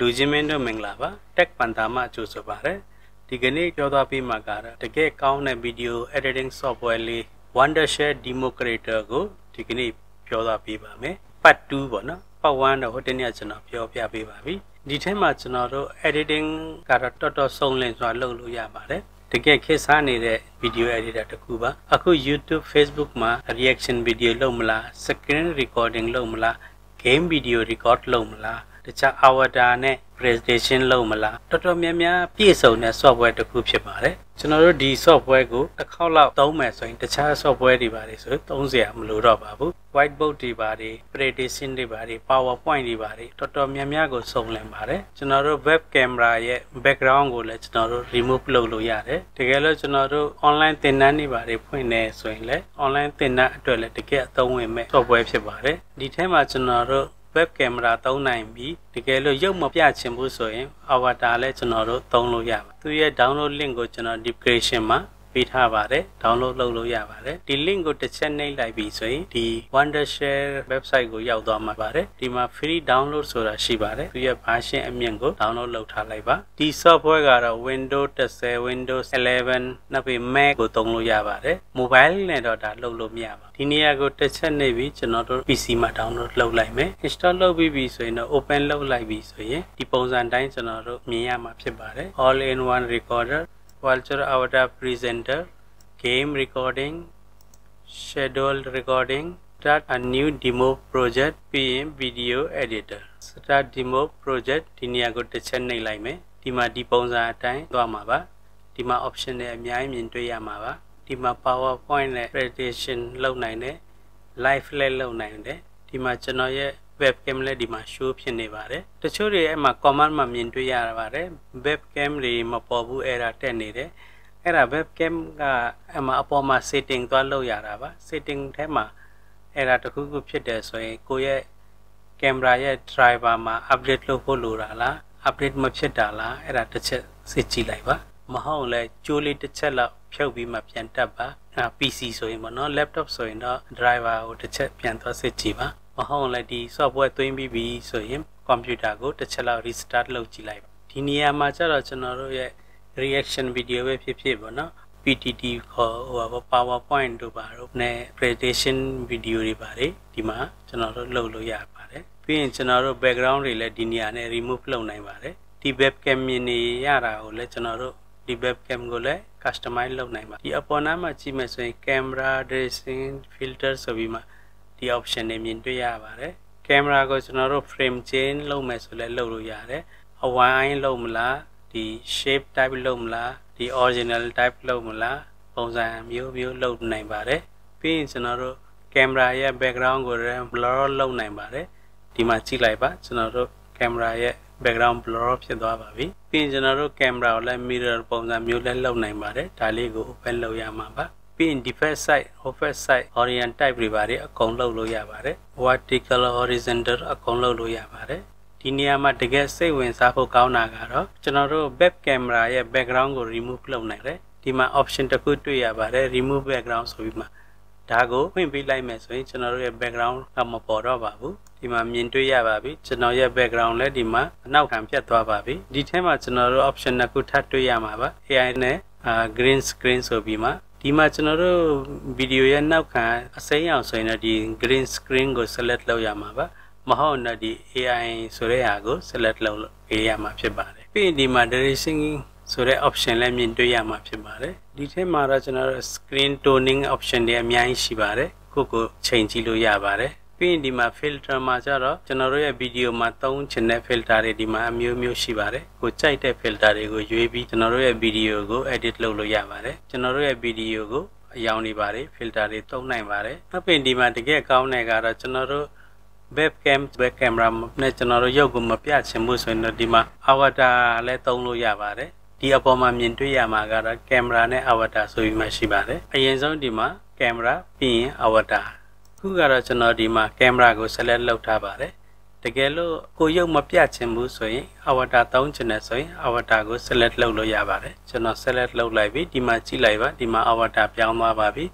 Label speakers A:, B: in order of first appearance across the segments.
A: Lujimendo Menglava, Tech Pantha Chusopare, Tigani Jodapi Magara, the gay count and video editing software, Wondershare Demo Creator Go, Tigani Jodapi Bame, Part 2 Bona, Part 1 Hoteniachana, Pio Piabi, Ditemachanoro, editing Karatoto Song Lens Lulu Yamare. The get case video editor to Cuba. Aku YouTube, Facebook ma reaction video lomla, screen recording lomla, game video record lomla, the cha Avator ne presentation lomla. Toto Mia piece on a software to coop mare. General D software go, the call out Thomas so in the cha software device, so Tonzia Mludo Babu, whiteboard device, presentation device, PowerPoint device, Toto Mia go so lembare. General web camera ye background go let's not remove low yare. Together general online tenani bare point so in le online tena toilet to get the women software bare. The time general web camera 39B တကယ်လို့ရုပ်မပြချင်ဘူးဆိုရင် Avator လဲကျွန်တော်တို့သုံးလို့ရပါတယ်သူရဲ့ download link ကိုကျွန်တော် description မှာပေးထားပါတယ် download လုပ်လို့ရပါတယ်ဒီ link ကိုတစ်ချက်နှိပ်လိုက်ပြီဆိုရင်ဒီ Wondershare website ကိုရောက်သွားမှာပါတယ်ဒီမှာ free download ဆိုတာရှိပါတယ်သူရဲ့ version အမြင့်ကို download လုပ်ထားလိုက်ပါဒီ software ကတော့ Windows 10 Windows 11နောက်ပြီး Mac ကိုသုံးလို့ရပါတယ် mobile နဲ့တော့ဒါလုပ်လို့မရပါဘူးဒီနေရာကိုတစ်ချက်နှိပ်ပြီးကျွန်တော်တို့ PC မှာ download လုပ်လိုက်မယ် install လုပ်ပြီးပြီဆိုရင်တော့ open လုပ်လိုက်ပြီဆိုရင်ဒီပုံစံတိုင်းကျွန်တော်တို့မြင်ရမှာဖြစ်ပါတယ် all in one recorder Virtual Avatar Presenter, Game Recording, Scheduled Recording, Start a new demo project, PM Video Editor. Start demo project, Tinia go to Chennai Lime, Tima Diponza time, Duamava, Tima option Miam into Yamava, Tima PowerPoint presentation low 9, live low 9, Tima Chanoya. Webcam လဲဒီမှာ show ဖြစ်နေပါတယ်တချို့တွေအဲ့မှာ command မှာမြင်တွေ့ရပါတယ် webcam တွေမပေါ်ဘူး error တက်နေတယ်အဲ့ဒါ webcam ကအဲ့မှာအပေါ်မှာ setting သွားလုပ်ရတာပါ setting ထဲမှာ error တစ်ခုခုဖြစ်တယ်ဆိုရင်ကိုယ့်ရဲ့ camera ရဲ့ driver မှာ update လုပ်ဖို့လိုတာလား update မဖြစ်တာလားအဲ့ဒါတစ်ချက်စစ်ကြည့်လိုက်ပါမဟုတ်လဲကြိုးလေးတစ်ချက်လောက်ဖြုတ်ပြီးမှပြန်တက်ပါ PC ဆိုရင်ပေါ့နော် laptop ဆိုရင်တော့ driver ကိုတစ်ချက်ပြန်သွားစစ်ကြည့်ပါမဟုတ်လဲဒီ software သွင်းပြီးပြီဆိုရင် computer ကိုတစ်ချက်လောက် restart လုပ်ကြည့်လိုက်ဒီနေရာမှာကျတော့ကျွန်တော်တို့ရဲ့ reaction video ပဲဖြစ်ဖြစ်ပေါ့နော် PTT ခေါ်ဟို PowerPoint တို့ပါတော့ နဲ့ presentation video တွေပါတယ်ဒီမှာကျွန်တော်တို့လုပ်လို့ရပါတယ်ပြီးရင်ကျွန်တော်တို့ background တွေလည်းဒီနေရာနဲ့ remove လုပ်နိုင်ပါတယ်ဒီ webcam မြင်နေရတာကိုလည်းကျွန်တော်တို့ဒီ webcam ကိုလည်း customize လုပ်နိုင်ပါဒီအပေါ်နားမှာကြည့်မယ်ဆိုရင် camera dressing filter ဆိုပြီးမှဒီ option တွေမြင်တွေ့ရပါတယ် camera ကိုကျွန်တော်တို့ frame change လုပ်မယ်ဆိုလည်းလုပ်လို့ရတယ်အဝိုင်းလုပ်မလားဒီ shape type လုပ်မလားဒီ original type လုပ်မလားပုံစံမျိုးမျိုးလုပ်နိုင်ပါတယ်ပြီးရင်ကျွန်တော်တို့ camera ရဲ့ background ကို blur လုပ်နိုင်ပါတယ်ဒီမှာကြည့်လိုက်ပါကျွန်တော်တို့ camera ရဲ့ background blur ဖြစ်သွားပါပြီပြီးရင်ကျွန်တော်တို့ camera ကိုလည်း mirror ပုံစံမျိုးလည်းလုပ်နိုင်ပါတယ်ဒါလေးကို open လုပ်ရမှာပါပြီးရင် default side offset side orient type တွေပါတယ်အကုန်လုပ်လို့ရပါတယ် vertical horizontal အကုန်လုပ်လို့ရပါတယ်ဒီနေရာမှာတကယ်စိတ်ဝင်စားဖို့ကောင်းတာကတော့ကျွန်တော်တို့ web camera ရဲ့ background ကို remove လုပ်နိုင်တယ်ဒီမှာ option တစ်ခုတွေ့ရပါတယ် remove background ဆိုပြီးမှဒါကိုဖွင့်ပေးလိုက်မယ်ဆိုရင်ကျွန်တော်တို့ရဲ့ background ကမပေါ်တော့ပါဘူးဒီမှာမြင်တွေ့ရပါပြီကျွန်တော်ရဲ့ background လည်းဒီမှာအနောက်ခံပြတ်သွားပါပြီဒီထဲမှာကျွန်တော်တို့ option တစ်ခုထပ်တွေ့ရမှာပါ AI နဲ့ green screen ဆိုပြီးမှဒီမှာကျွန်တော်တို့ video ရဲ့နောက်ခံအစိမ်းအောင်ဆိုရင်တော့ဒီ green screen ကို select လုပ်ရမှာပါမဟုတ်တော့ဒီ AI ဆိုတဲ့ဟာကို select လုပ်ပေးရမှာဖြစ်ပါတယ်ပြီးရင်ဒီမှာ direction ဆိုတဲ့ option လည်းမြင်တွေ့ရမှာဖြစ်ပါတယ်ဒီထဲမှာတော့ကျွန်တော်တို့ screen toning option တွေအများကြီးရှိပါတယ်ကိုချိန်ကြည့်လို့ရပါတယ်ပြီးရင်ဒီမှာ filter မှာကျတော့ကျွန်တော်တို့ရဲ့ video မှာသုံးချင်တဲ့ filter တွေဒီမှာအမျိုးမျိုးရှိပါတယ်ကိုကြိုက်တဲ့ filter တွေကိုရွေးပြီးကျွန်တော်တို့ရဲ့ video ကို edit လုပ်လို့ရပါတယ်ကျွန်တော်တို့ရဲ့ video ကိုအယောင်တွေပါတယ် filter တွေသုံးနိုင်ပါတယ်နောက်ပြီးဒီမှာတကယ်ကောင်းတဲ့ကတော့ကျွန်တော်တို့ web camera နဲ့ကျွန်တော်တို့ရုပ်ကိုမပြချင်ဘူးဆိုရင်တော့ဒီမှာ avatar လည်းသုံးလို့ရပါတယ်ဒီအပေါ်မှာမြင်တွေ့ရမှာကတော့ camera နဲ့ avatar ဆိုပြီးမှရှိပါတယ်အရင်ဆုံးဒီမှာ camera ပြီးရင် avatar ခုကတော့ကျွန်တော်ဒီမှာ camera ကို select လုပ်ထားပါတယ်တကယ်လို့ကိုရုပ်မပြချင်ဘူးဆိုရင် avatar သုံးချင်တယ်ဆိုရင် avatar ကို select လုပ်လို့ရပါတယ်ကျွန်တော် select လုပ်လိုက်ပြီဒီမှာကြည့်လိုက်ပါဒီမှာ avatar ပြောင်းသွားပါပြီ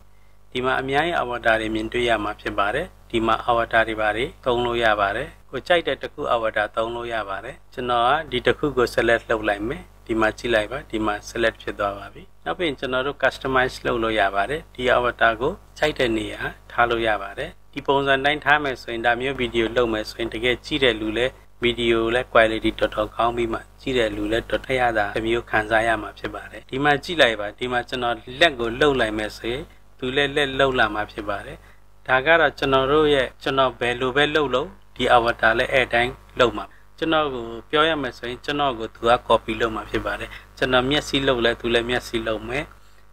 A: ဒီမှာအများကြီး avatar တွေမြင်တွေ့ရမှာဖြစ်ပါတယ်ဒီမှာ avatar တွေပါတွေသုံးလို့ရပါတယ် ကိုကြိုက်တဲ့တစ်ခု avatar သုံးလို့ရပါတယ်ကျွန်တော်ကဒီတစ်ခုကို select လုပ်လိုက်မယ်ဒီမှာကြည့်လိုက်ပါဒီမှာ select ဖြစ်သွားပါပြီနောက်ပြီးကျွန်တော်တို့ customize လုပ်လို့ရပါတယ်ဒီ avatar ကိုကြိုက်တဲ့နေရာထားလို့ရပါတယ်ဒီပုံစံတိုင်းထားမယ်ဆိုရင်ဒါမျိုးဗီဒီယိုလုပ်မယ်ဆိုရင်တကယ်ကြည့်တဲ့လူလည်းဗီဒီယိုလည်း quality တော်တော်ကောင်းပြီးမှကြည့်တဲ့လူလည်းတော်ထရတာအမျိုးခံစားရမှာဖြစ်ပါတယ်ဒီမှာကြည့်လိုက်ပါဒီမှာကျွန်တော်လက်ကိုလှုပ်လိုက်မယ်ဆိုရင်သူလည်းလက်လှုပ်လာမှာဖြစ်ပါတယ်ဒါကတော့ကျွန်တော်တို့ရဲ့ကျွန်တော်ဘယ်လိုပဲလှုပ်လို့ဒီ avatar လည်းအဲ့တိုင်းလှုပ်မှာကျွန်တော်ကိုပြောရမယ်ဆိုရင်ကျွန်တော်ကိုသူက copy လုပ်မှာဖြစ်ပါတယ်ကျွန်တော်မျက်စိလှုပ်လဲသူလည်းမျက်စိလှုပ်မယ်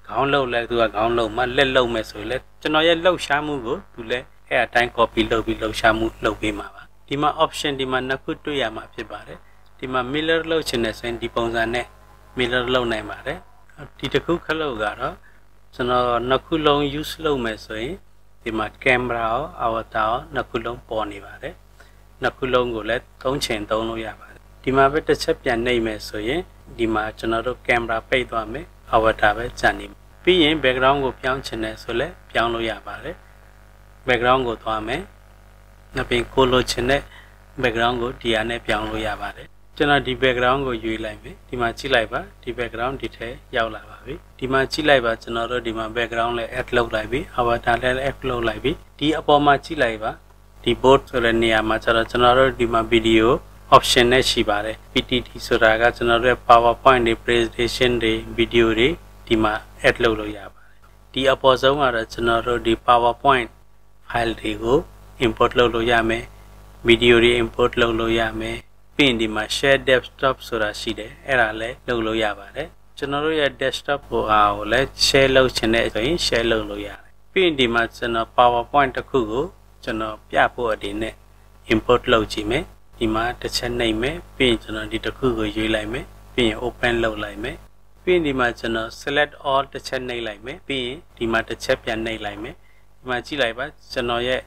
A: ခေါင်းလှုပ်လဲသူကခေါင်းလှုပ်မှလက်လှုပ်မယ်ဆိုရင်လည်းကျွန်တော်ရဲ့လှုပ်ရှားမှုကိုသူလည်းအဲ့အတိုင်း copy လုပ်ပြီးလှုပ်ရှားမှုလုပ်ပေးမှာပါဒီမှာ option ဒီမှာနှစ်ခုတွေ့ရမှာဖြစ်ပါတယ်ဒီမှာ mirror လှုပ်ချင်တဲ့ဆိုရင်ဒီပုံစံနဲ့ mirror လှုပ်နိုင်ပါတယ်ဒီတစ်ခုခလုတ်ကတော့ကျွန်တော်နှစ်ခုလုံး use လုပ်မယ်ဆိုရင်ဒီမှာ camera ရော avatar ရောနှစ်ခုလုံးပေါ်နေပါတယ်နှစ်ခုလုံးကိုလည်းသုံးချင်သုံးလို့ရပါတယ်ဒီမှာပဲတစ်ချက်ပြန်နှိပ်မယ်ဆိုရင်ဒီမှာကျွန်တော်တို့ camera ပိတ်သွားမယ် avatar ပဲကျန်နေပြီးရင် background ကိုပြောင်းချင်တယ်ဆိုလည်းပြောင်းလို့ရပါတယ် background ကိုသွားမယ်နောက်ပြီးကိုလိုချင်တဲ့ background ကိုဒီဟာနဲ့ပြောင်းလို့ရပါတယ်ကျွန်တော်ဒီ background ကိုယူလိုက်မယ်ဒီမှာကြည့်လိုက်ပါဒီ background ဒီထဲရောက်လာပါပြီဒီမှာကြည့်လိုက်ပါကျွန်တော်တို့ဒီမှာ background လည်း add လုပ်လိုက်ပြီ avatar လည်း add လုပ်လိုက်ပြီဒီအပေါ်မှာကြည့်လိုက်ပါဒီ board ဆိုတဲ့နေရာမှာကျွန်တော်တို့ဒီမှာ video option နဲ့ရှိပါတယ် PTT ဆိုတာကကျွန်တော်တို့ရဲ့ PowerPoint တွေ presentation တွေ video တွေဒီမှာ add လုပ်လို့ရပါတယ်ဒီအပေါ်ဆုံးကတော့ကျွန်တော်တို့ဒီ PowerPoint file တွေကို import လုပ်လို့ရမယ် video တွေ import လုပ်လို့ရမယ်ပြီးရင်ဒီမှာ share desktop ဆိုတာရှိတယ်အဲ့ဒါလည်းလုပ်လို့ရပါတယ်ကျွန်တော်တို့ရဲ့ desktop ကိုလည်း share လုပ်ချင်တဲ့ဆိုရင် share လုပ်လို့ရတယ်ပြီးရင်ဒီမှာကျွန်တော် PowerPoint တစ်ခုကိုကျွန်တော်ပြဖို့အနေနဲ့ import လုပ်ကြည့်မယ်ဒီမှာတစ်ချက်နှိပ်မယ်ပြီးရင်ကျွန်တော်ဒီတစ်ခုကိုရွေးလိုက်မယ်ပြီးရင် open လုပ်လိုက်မယ်ပြီးရင်ဒီမှာကျွန်တော် select all တစ်ချက်နှိပ်လိုက်မယ်ပြီးရင်ဒီမှာတစ်ချက်ပြန်နှိပ်လိုက်မယ်ဒီမှာကြည့်လိုက်ပါကျွန်တော်ရဲ့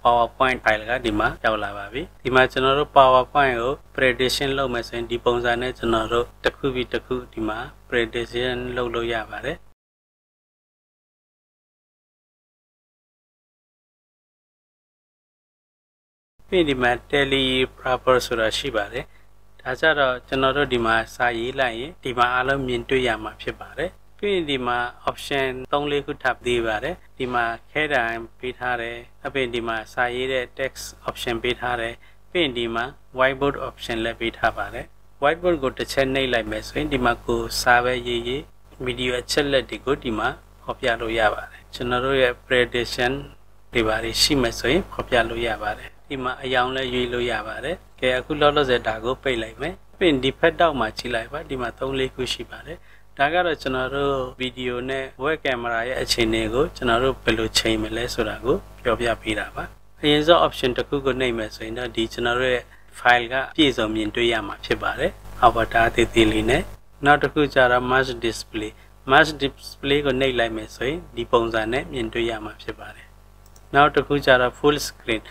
A: PowerPoint file ကဒီမှာရောက်လာပါပြီဒီမှာကျွန်တော်တို့ PowerPoint ကို presentation လုပ်မယ်ဆိုရင်ဒီပုံစံနဲ့ကျွန်တော်တို့တစ်ခုပြီးတစ်ခုဒီမှာ presentation လုပ်လို့ရပါတယ်ပြီးဒီမှာ tele proper ဆိုတာရှိပါတယ်ဒါကြတော့ကျွန်တော်တို့ဒီမှာစာရေးလိုက်ရင်ဒီမှာအားလုံးမြင်တွေ့ရမှာဖြစ်ပါတယ်ပြီးရင်ဒီမှာ option 3-4 ခုထပ်ပေးပါတယ်ဒီမှာခဲတံပေးထားတယ်အပြင်ဒီမှာစာရေးတဲ့ text option ပေးထားတယ်ပြီးရင်ဒီမှာ whiteboard option လည်းပေးထားပါတယ် whiteboard ကိုတစ်ချက်နှိပ်လိုက်မယ်ဆိုရင်ဒီမှာကိုစာပဲရေးရေး video အချက်လက်တွေကိုဒီမှာဖော်ပြလို့ရပါတယ်ကျွန်တော်တို့ရဲ့ presentation တွေပါရှိမှဆိုရင်ဖော်ပြလို့ရပါတယ်ဒီမှာအယောင်လည်းရွေးလို့ရပါတယ်ကဲအခုလောလောဆယ်ဒါကိုပိတ်လိုက်မယ်ပြီးရင်ဒီဖက်တောက်မှာကြည့်လိုက်ပါဒီမှာ 3-4 ခုရှိပါတယ်ဒါကတော့ကျွန်တော်တို့ဗီဒီယိုနဲ့ web camera ရဲ့အခြေအနေကိုကျွန်တော်တို့ဘယ်လိုချိန်မလဲဆိုတာကိုပြောပြပေးတာပါအရင်ဆုံး option တစ်ခုကိုနှိပ်မယ်ဆိုရင်တော့ဒီကျွန်တော်တို့ရဲ့ file ကပြည့်စုံမြင်တွေ့ရမှာဖြစ်ပါတယ် avatar သေးသေးလေးနဲ့နောက်တစ်ခုကျတော့ mask display ကိုနှိပ်လိုက်မယ်ဆိုရင်ဒီပုံစံနဲ့မြင်တွေ့ရမှာဖြစ်ပါတယ်နောက်တစ်ခုကျတော့ full screen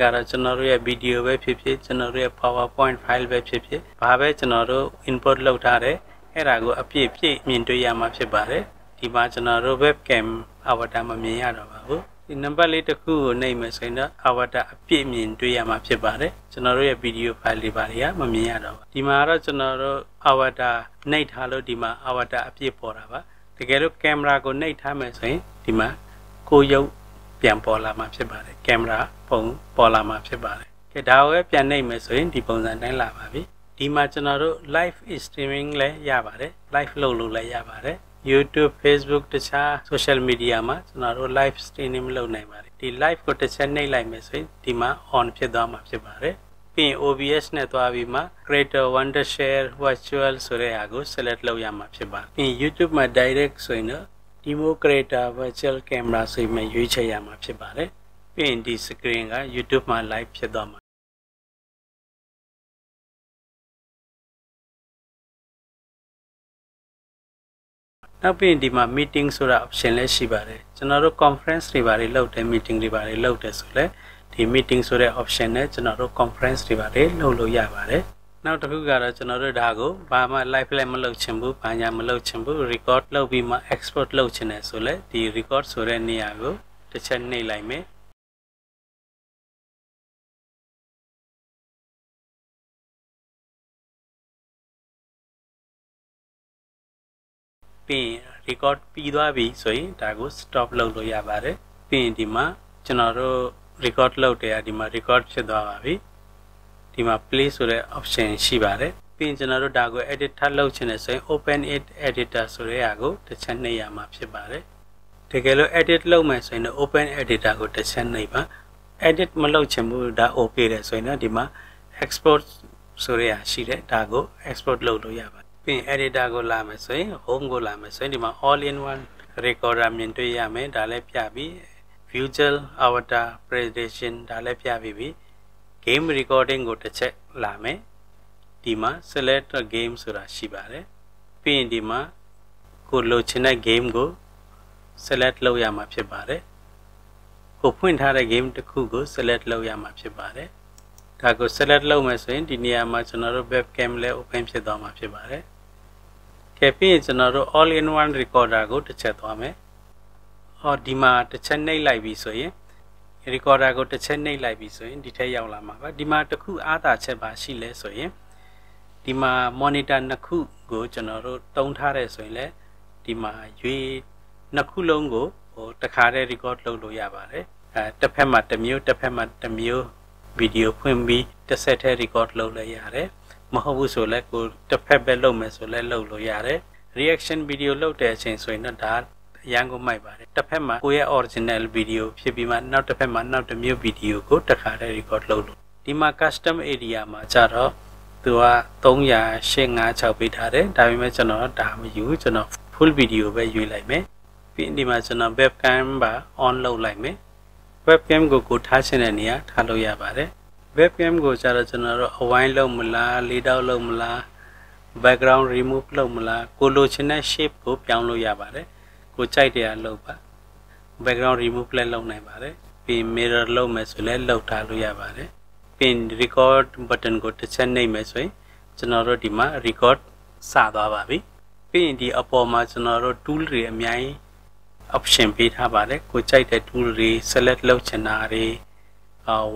A: ကတော့ကျွန်တော်တို့ရဲ့ video ပဲဖြစ်ဖြစ်ကျွန်တော်တို့ရဲ့ PowerPoint file ပဲဖြစ်ဖြစ်ဘာပဲကျွန်တော်တို့ input လုပ်ထားတယ်အဲ့ဒါကိုအပြည့်ပြည့်မြင်တွေ့ရမှာဖြစ်ပါတယ်ဒီမှာကျွန်တော်တို့ webcam avatar မမြင်ရတော့ပါဘူးဒီနံပါတ်လေးတစ်ခုကိုနှိပ်မယ်ဆိုရင်တော့ avatar အပြည့်မြင်တွေ့ရမှာဖြစ်ပါတယ်ကျွန်တော်တို့ရဲ့ video file တွေပါတွေကမမြင်ရတော့ပါဒီမှာတော့ကျွန်တော်တို့ avatar နှိပ်ထားလို့ဒီမှာ avatar အပြည့်ပေါ်တာပါတကယ်လို့ camera ကိုနှိပ်ထားမယ်ဆိုရင်ဒီမှာကိုရုပ်ပြန်ပေါ်လာမှာဖြစ်ပါတယ်ကင်မရာပုံပေါ်လာမှာဖြစ်ပါတယ်ကဲဒါကိုပဲပြန်နှိပ်မယ်ဆိုရင်ဒီပုံစံတိုင်းလာပါပြီဒီမှာကျွန်တော်တို့ live streaming လည်းရပါတယ် live လုပ်လို့လည်းရပါတယ် YouTube Facebook တခြား social media မှာကျွန်တော်တို့ live streaming လုပ်နိုင်ပါတယ်ဒီ live ကိုတစ်ချက်နှိပ်လိုက်မယ်ဆိုရင်ဒီမှာ on ဖြစ်သွားမှာဖြစ်ပါတယ်ပြီးရင် OBS နဲ့သွားပြီးမှ creator wonder share virtual ဆိုတဲ့ဟာကို select လုပ်ရမှာဖြစ်ပါတယ်ပြီးရင် YouTube မှာ direct ဆိုရင်တော့demo creator virtual camera ဆိုမှရွေးချယ်ရမှာဖြစ်ပါတယ်ပြီးရင်ဒီ screen က YouTube မှာ live ဖြစ်သွားမှာနောက်ပြီးရင်ဒီမှာ meeting ဆိုတာ option လည်းရှိပါတယ်ကျွန်တော်တို့ conference တွေပါလုပ်တယ် meeting တွေပါလုပ်တယ်ဆိုလဲဒီ meeting ဆိုတဲ့ option နဲ့ကျွန်တော်တို့ conference တွေပါလုပ်လို့ရပါတယ်နောက်တစ်ခုကတော့ကျွန်တော်တို့ဒါကိုဘာမှ live လည်းမလုပ်ချင်ဘူးဘာညာမလုပ်ချင်ဘူး record လုပ်ပြီးမှ export လုပ်ချင်တယ်ဆိုလဲဒီ record ဆိုတဲ့နေရာကိုတစ်ချက်နှိပ်လိုက်မယ် pin record pidwa bi so yin da ko stop လုပ်လို့ရပါတယ်ပြီးရင်ဒီမှာကျွန်တော်တို့ record လုပ်တယ်ဒီမှာ record ဖြစ်သွားပါပြီဒီမှာ play ဆိုတဲ့ option ရှိပါတယ်ပြီးရင်ကျွန်တော်တို့ဒါကို edit ထပ်လုပ်ချင်တယ်ဆိုရင် open it editor ဆိုတဲ့ဟာကိုတစ်ချက်နှိပ်ရမှာဖြစ်ပါတယ်တကယ်လို့ edit လုပ်မယ်ဆိုရင်တော့ open editor ကိုတစ်ချက်နှိပ်ပါ edit မလုပ်ချင်ဘူးဒါ okay တယ်ဆိုရင်တော့ဒီမှာ export ဆိုတဲ့ဟာရှိတယ်ဒါကို export လုပ်လို့ရပါတယ်ပြီးရင် editor ကိုလာမယ်ဆိုရင် home ကိုလာမယ်ဆိုရင်ဒီမှာ all in one recorder မြင်တွေ့ရမယ်ဒါလည်းပြပြီး visual avatar presentation ဒါလည်းပြပြီးပြီ game recording ကိုတစ်ချက်လာမယ်ဒီမှာ select a game ဆိုတာရှိပါတယ်ပြီးရင်ဒီမှာကိုလိုချင်တဲ့ game ကို select လုပ်ရမှာဖြစ်ပါတယ်ကိုဖွင့်ထားတဲ့ game တစ်ခုကို select လုပ်ရမှာဖြစ်ပါတယ်ဒါကို select လုပ်မယ်ဆိုရင်ဒီနေရာမှာကျွန်တော်တို့ webcam လည်း open ဖြစ်သွားမှာဖြစ်ပါတယ်ကဲပြီးရင်ကျွန်တော်တို့ all in one recorder ကိုတစ်ချက်သွားမယ်ဟောဒီမှာတစ်ချက်နှိပ်လိုက်ပြီဆိုရင် recorder ကိုတစ်ချက်နှိပ်လိုက်ပြီဆိုရင်ဒီထက်ရောက်လာမှာပါဒီမှာတစ်ခုအားသာချက်ပါရှိလဲဆိုရင်ဒီမှာ monitor နှစ်ခုကိုကျွန်တော်တို့တုံးထားတယ်ဆိုရင်လည်းဒီမှာရွေနှစ်ခုလုံးကိုဟိုတစ်ခါတည်း record လုပ်လို့ရပါတယ်တစ်ဖက်မှာတစ်မျိုးတစ်ဖက်မှာတစ်မျိုးဗီဒီယိုဖွင့်ပြီးတစ်ဆက်တည်း record လုပ်လို့ရတယ်မဟုတ်ဘူးဆိုလည်းကိုတစ်ဖက်ပဲလုပ်မယ်ဆိုလည်းလုပ်လို့ရတယ် reaction video လုပ်တဲ့အချိန်ဆိုရင်တော့ဒါရန်ကုန်မိုက်ပါတယ်တစ်ဖက်မှာကိုရဲ့ original video ဖြစ်ပြီးမှနောက်တစ်ဖက်မှာနောက်တစ်မျိုး video ကိုတစ်ခါတည်း record လုပ်လို့ဒီမှာ custom area မှာကြတော့သူက300 ပေးထားတယ်ဒါပေမဲ့ကျွန်တော်ဒါမယူကျွန်တော် full video ပဲယူလိုက်မယ်ပြီးဒီမှာကျွန်တော် webcam ပါ on လုပ်လိုက်မယ် webcam ကိုထားချင်တဲ့နေရာထားလို့ရပါတယ် webcam ကိုကြတော့ကျွန်တော်တို့အဝိုင်းလုပ်မလား laid out လုပ်မလား background remove လုပ်မလားကိုလိုချင်တဲ့ shape ကိုပြောင်းလို့ရပါတယ်ကိုကြိုက်တဲ့အလုပ်ပါ background remove လည်းလုပ်နိုင်ပါတယ်ပြီး mirror လုပ်မယ်ဆိုလည်းလုပ်ထားလို့ရပါတယ်ပြီး record button ကိုတစ်ချက်နှိပ်မယ်ဆိုရင်ကျွန်တော်တို့ဒီမှာ record စသွားပါပြီပြီးရင်ဒီအပေါ်မှာကျွန်တော်တို့ tool တွေအများကြီး option ပေးထားပါတယ်ကိုကြိုက်တဲ့ tool တွေ select လုပ်ချင်တာတွေ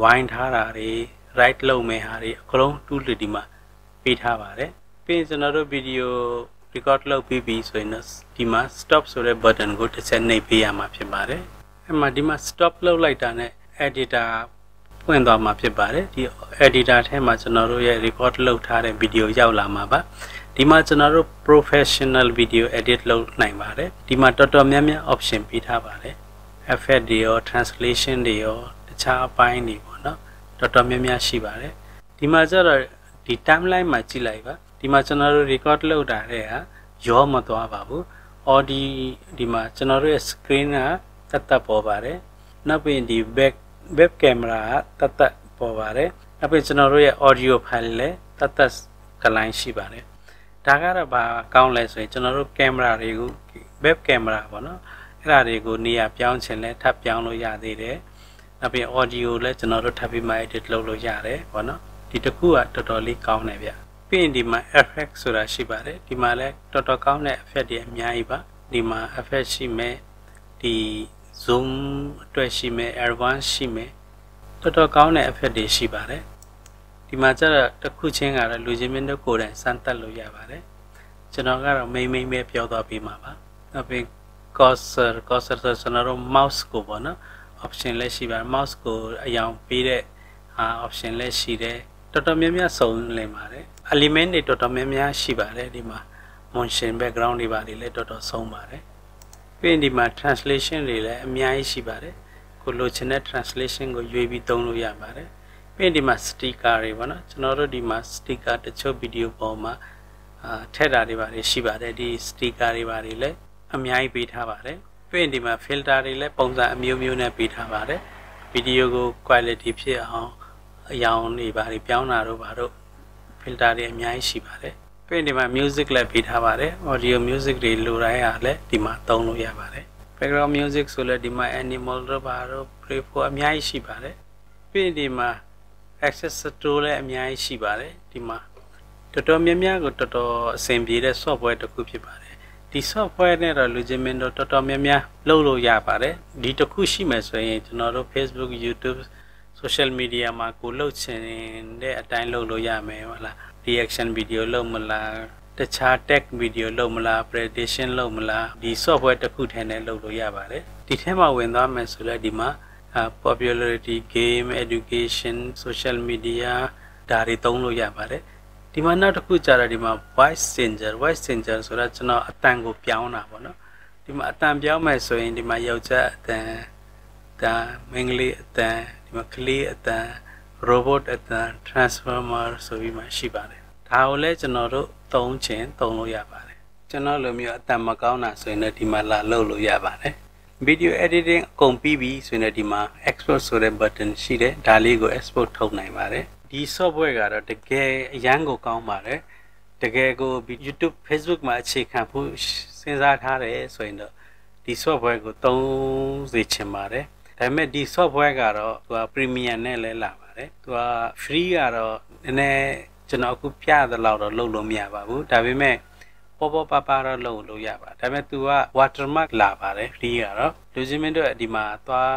A: ဝိုင်းထားတာတွေ right လုပ်မယ်ဟာတွေအကုန်လုံး tool တွေဒီမှာပေးထားပါတယ်ပြီးရင်ကျွန်တော်တို့ video record လုပ်ပြီးပြီဆိုရင်ဒီမှာ stop ဆိုတဲ့ button ကိုတစ်ချက်နှိပ်ပေးရမှာဖြစ်ပါတယ်အဲ့မှာဒီမှာ stop လုပ်လိုက်တာနဲ့ editor ဖွင့်သွားမှာဖြစ်ပါတယ်ဒီ editor ထဲမှာကျွန်တော်တို့ရဲ့ record လုပ်ထားတဲ့ video ရောက်လာမှာပါဒီမှာကျွန်တော်တို့ professional video edit လုပ်နိုင်ပါတယ်ဒီမှာတော်တော်များများ option ပေးထားပါတယ် effect တွေရော translation တွေရောတခြားအပိုင်းတွေပေါ့နော်တော်တော်များများရှိပါတယ်ဒီမှာကျတော့ဒီ timeline မှာကြည့်လိုက်ပါဒီမှာကျွန်တော်တို့ record လုပ်တာတဲ့ဟာရောမသွားပါဘူး audio ဒီမှာကျွန်တော်တို့ရဲ့ screen ကတတ်ပေါ်ပါတယ်နောက်ပြီးဒီ web camera ကတတ်ပေါ်ပါတယ်နောက်ပြီးကျွန်တော်တို့ရဲ့ audio file လည်းတတ်ကလိုင်းရှိပါတယ်ဒါကတော့ဘာကောင်းလဲဆိုရင်ကျွန်တော်တို့ camera တွေကို web camera ပေါ့နော်အဲ့ဒါတွေကိုနေရာပြောင်းချင်လဲထပ်ပြောင်းလို့ရသေးတယ်နောက်ပြီး audio လည်းကျွန်တော်တို့ထပ်ပြီးမှ edit လုပ်လို့ရတယ်ပေါ့နော်ဒီတစ်ခုကတော်တော်လေးကောင်းတယ်ဗျပြီးရင်ဒီမှာ effect ဆိုတာရှိပါတယ်ဒီမှာလည်းတော်တော်ကောင်းတဲ့ effect တွေအများကြီးပါဒီမှာ effect ရှိမယ်ဒီ zoom အတွက်ရှိမယ် advance ရှိမယ်တော်တော်ကောင်းတဲ့ effect တွေရှိပါတယ်ဒီမှာကျတော့တစ်ခုချင်းကတော့လူချင်းမင်းတို့ကိုယ်တိုင်စမ်းသပ်လို့ရပါတယ်ကျွန်တော်ကတော့မိမ့်ပဲပြောသွားပြီးမှာပါနောက်ပြီး cursor ဆိုကျွန်တော်တို့ mouse ကိုပေါ့နော် option လည်းရှိပါတယ် mouse ကိုအယောင်ပေးတဲ့option လည်းရှိတယ်တော်တော်များများစုံလင်ပါတယ် element တွေတော်တော်များများရှိပါတယ်ဒီမှာ motion background တွေပါတယ်လည်းတော်တော်ဆုံးပါတယ်ပြီးရင်ဒီမှာ translation တွေလည်းအများကြီးရှိပါတယ်ကိုလိုချင်တဲ့ translation ကိုရွေးပြီးသုံးလို့ရပါတယ်ပြီးရင်ဒီမှာ sticker တွေပေါ့နော်ကျွန်တော်တို့ဒီမှာ sticker တချို့ video ပေါ်မှာထည့်တာတွေပါတယ်ရှိပါတယ်ဒီ sticker တွေပါတယ်လည်းအများကြီးပေးထားပါတယ်ပြီးရင်ဒီမှာ filter တွေလည်းပုံစံအမျိုးမျိုးနဲ့ပေးထားပါတယ် video ကို quality ဖြစ်အောင်အယောင်တွေပါတယ်ပြောင်းတာတို့ဘာတို့ filter တွေအများကြီးရှိပါတယ်ပြီးရင်ဒီမှာ music လည်းပေးထားပါတယ် audio music တွေလိုတိုင်းအားလည်းဒီမှာသုံးလို့ရပါတယ် background music ဆိုလည်းဒီမှာ animal တို့ဘာတို့ play for အများကြီးရှိပါတယ်ပြီးရင်ဒီမှာ access tool လည်းအများကြီးရှိပါတယ်ဒီမှာတော်တော်များများကိုတော်တော်အဆင်ပြေတဲ့ software တစ်ခုဖြစ်ပါတယ်ဒီ software နဲ့တော့လူချင်းမင်းတို့တော်တော်များများလုပ်လို့ရပါတယ်ဒီတစ်ခုရှိမယ်ဆိုရင်ကျွန်တော်တို့ Facebook YouTube social media မှာကိုလုပ်ချင်တဲ့အတိုင်းလုပ်လို့ရမယ်ဟုတ်လား reaction video လုပ်မလား တခြား tech video လုပ်မလား presentation လုပ်မလားဒီ software တစ်ခုထဲနဲ့လုပ်လို့ရပါတယ်ဒီထဲမှာဝင်သွားမယ်ဆိုလဲဒီမှာpopularity game education social media ဒါတွေသုံးလို့ရပါတယ်ဒီမှာနောက်တစ်ခုကြာတော့ဒီမှာ voice changer ဆိုတော့ကျွန်တော်အတန်ကိုပြောင်းတာပေါ့နော်ဒီမှာအတန်ပြောင်းမယ်ဆိုရင်ဒီမှာယောက်ျားအတန်ဒါမိန်းကလေးအတန်ဒီမှာကလေးအတန် robot အတန် transformer ဆိုပြီးမှရှိပါတယ်ဒါကိုလည်းကျွန်တော်တို့သုံးလို့ရပါတယ်ကျွန်တော်လိုမျိုးအတန်မကောင်းတာဆိုရင်လည်းဒီမှာလာလုပ်လို့ရပါတယ် video editing အကုန်ပြီးပြီဆိုရင်ဒီမှာ export ဆိုတဲ့ button ရှိတယ်ဒါလေးကို export ထုတ်နိုင်ပါတယ်ဒီ software ကတော့တကယ်အရန်ကိုကောင်းပါတယ်တကယ်ကို YouTube Facebook မှာအခြေခံဖို့စဉ်းစားထားတယ်ဆိုရင်တော့ဒီ software ကိုသုံးစေချင်ပါတယ်ဒါပေမဲ့ဒီ software ကတော့သူက premium နဲ့လည်းလာပါတယ်သူက free ကတော့နည်းနည်းကျွန်တော်အခုပြသလောက်တော့လုပ်လို့မရပါဘူးဒါပေမဲ့ပေါ်ပါတော့လုပ်လို့ရပါဒါပေမဲ့သူက watermark လာပါတယ် free ကတော့လူချင်းမင်းတို့ဒီမှာသွား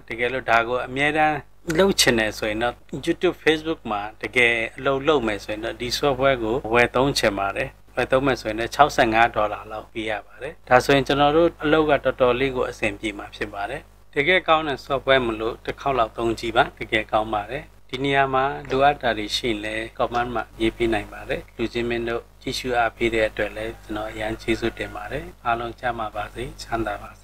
A: တကယ်လို့ဒါကိုအမြဲတမ်းလုပ်ချင်တယ်ဆိုရင်တော့ YouTube Facebook မှာတကယ်အလုပ်မယ်ဆိုရင်တော့ဒီ software ကိုဝယ်သုံးချင်ပါတယ်ဝယ်သုံးမယ်ဆိုရင်လည်း$65လောက်ပေးရပါတယ်ဒါဆိုရင်ကျွန်တော်တို့အလုပ်ကတော်တော်လေးကိုအဆင်ပြေမှာဖြစ်ပါတယ်တကယ်ကောင်းတဲ့ software မလို့တစ်ခေါက်လောက်သုံးကြည့်ပါတကယ်ကောင်းပါတယ်ဒီနေရာမှာလိုအပ်တာတွေရှိရင်လည်း comment မှာရေးပေးနိုင်ပါတယ်လူချင်းမင်းတို့ကြည့်ရှုအားပေးတဲ့အတွက်လည်းကျွန်တော်အရန်ကျေးဇူးတင်ပါတယ်အားလုံးကြမှာပါစေချမ်းသာပါစေ